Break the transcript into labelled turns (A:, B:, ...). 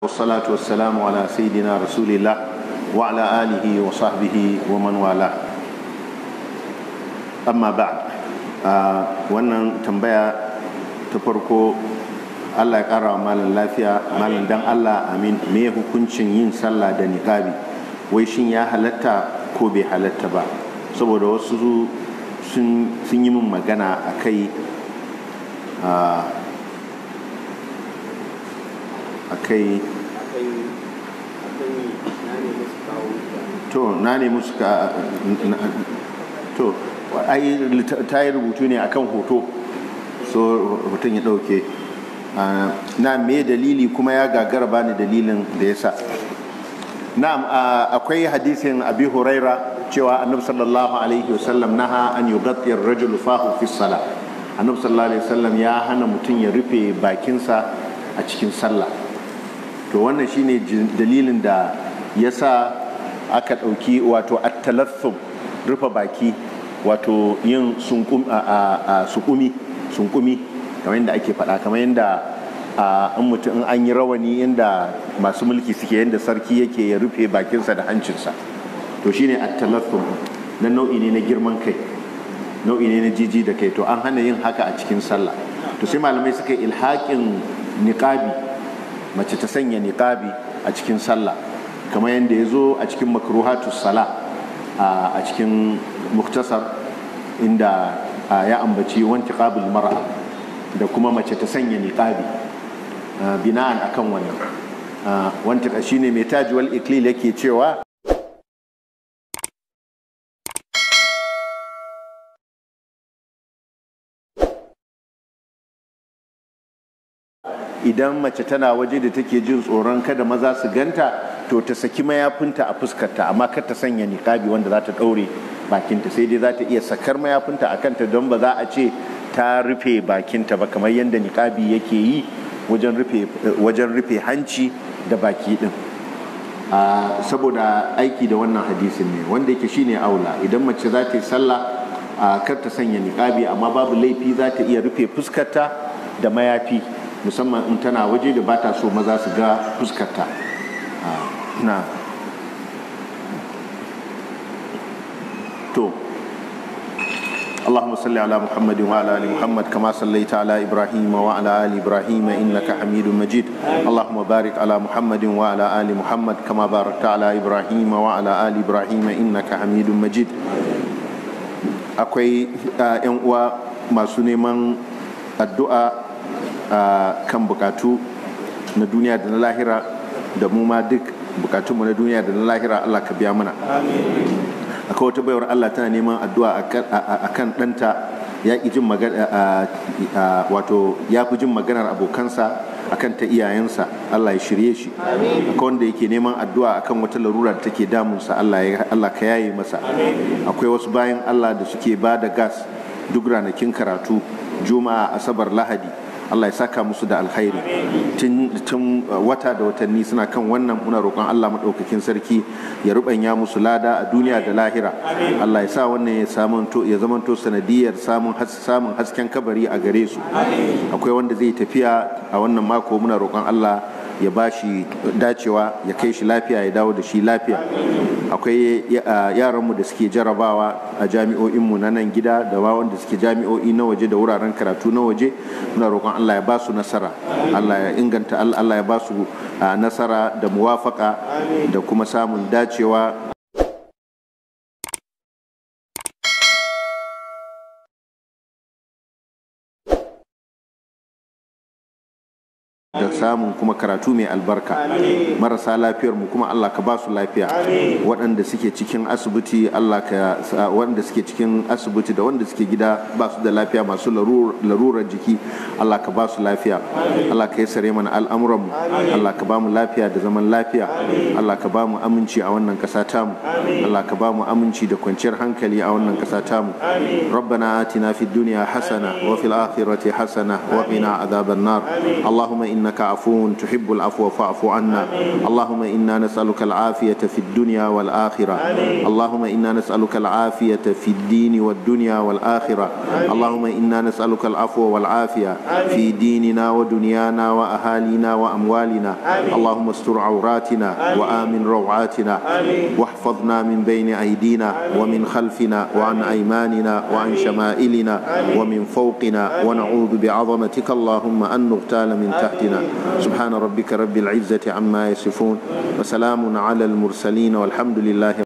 A: والصلاة والسلام على سيدنا رسول الله وعلى آله وصحبه ومن والاه أما بعد wannan tambaya ta farko Allah ya ƙara wa malam lafiya. Malam dan Allah amin, me hukuncin yin sallah da niqabi, wai shin ya halatta ko bai halatta ba? Saboda wasu sun yi min magana a kai to na ne musu ka to ai ta yi rubutu ne akan hoto, so hoton ya dauke na me dalili kuma ya gagara bani dalilin da yasa. Na'am, akwai hadisin Abi Huraira cewa Annabi sallallahu alaihi wasallam naha an yughatti ar-rajulu fahu fi salah. Annabi sallallahu alaihi wasallam ya hana mutum ya rufe bakinsa a cikin sallah. To wannan shine dalilin da yasa aka ɗauki wato at-talaffum, rufe baki, wato yin sunkumi kamar yadda ake faɗa, kamar yadda an mutum an yi rawani inda masu mulki suke, yadda sarki yake ya rufe bakinsa da hancinsa. To shine at-talaffum, na nau'i ne na girman kai, nau'i ne na jiji da kai. To an hana yin haka a cikin sallah. To sai malamai suka yi ilhaƙin niqabi, mace ta sanya niqabi a cikin sallah, kamar yadda ya zo a cikin makruhatus sala a cikin muktasar, inda ya ambaci wanti qabul mar'a da kuma mace ta sanya niqabi bina'an akan wannan. Wanti shine mai taji wal iklil yake cewa idan mace tana waje da take jin tsoron kada maza su ganta, to ta saki mayafinta a fuskarta, amma kar ta sanya niqabi wanda za ta daure bakinta, sai dai za ta iya sakar mayafinta a kanta, don ba za a ce ta rufe bakinta ba, kamar yadda niqabi yake yi wajen rufe hanci da baki din. Saboda aiki da wannan hadisin ne wanda yake shine aula. Idan mace za ta yi sallah, kar ta sanya niqabi, amma babu laifi za ta iya rufe fuskarta da mayafi, musamman in tana waje da ba ta so maza su ga fuskarta. To اللهم صل على محمد وعلى ال محمد كما صليت على ابراهيم وعلى ال ابراهيم انك حميد مجيد. اللهم بارك على محمد وعلى ال محمد كما باركت على ابراهيم وعلى ال ابراهيم انك حميد مجيد. Akwai yan uwa masu neman addu'a kan bukatu na duniya da na lahira, da mu ma duk bukatunmu na duniya da na lahira Allah ka biya mana. Akwai wata baiwar Allah tana neman addu'a akan ɗanta, ya ƙi jin magana, wato ya fi jin maganar abokansa akan ta iyayensa. Allah ya shirye shi. Akwai wanda yake neman addu'a akan wata larura da take damunsa, Allah ka yaye masa. Akwai wasu bayan Allah da suke ba da gas duk ranakin karatu, Juma'a, Asabar, Lahadi. Allah ya saka musu da alkhairi. Tun wata da watanni suna kan wannan, muna roƙon Allah maɗaukakin sarki ya rubanya musu lada a duniya da lahira. Allah ya sa wannan ya zamanto sanadiyar samun hasken kabari a gare su. Akwai wanda zai tafiya a wannan mako, muna roƙon Allah ya ba shi dacewa, ya kai shi lafiya, ya dawo da shi lafiya. Akwai yaranmu da suke jarabawa a jami'o'inmu na nan gida da wanda suke jami'o'i na waje da wuraren karatu na waje, muna roƙon Allah ya ba su nasara, Allah ya inganta, Allah ya ba su nasara da muwafaka da kuma samun dacewa da samun kuma karatu mai albarka. Marasa lafiyar mu kuma Allah ka ba su lafiya. Waɗanda suke cikin asibiti, waɗanda suke cikin asibiti da wanda suke gida ba su da lafiya, masu larurar jiki, Allah ka ba su lafiya. Allah ka yassare mana al'amuran mu. Allah ka ba mu lafiya da zaman lafiya. Allah ka ba mu aminci a wannan ƙasa tamu. Allah ka ba mu aminci da kwanciyar hankali a wannan ƙasa tamu. Rabbana atina fid dunya hasana wa fil akhirati hasana wa qina adhaban nar. Allahumma إنك عفو تحب العفو فاعف عنا. اللهم إنا نسألك العافية في الدنيا والآخرة. اللهم إنا نسألك العافية في الدين والدنيا والآخرة. اللهم إنا نسألك العفو والعافية في ديننا ودنيانا وأهالينا وأموالنا. اللهم استر عوراتنا وآمن روعاتنا واحفظنا من بين أيدينا ومن خلفنا وعن أيماننا وعن شمائلنا ومن فوقنا، ونعوذ بعظمتك اللهم أن نغتال من تحتنا. سبحان ربك رب العزة عما يصفون وسلام على المرسلين والحمد لله.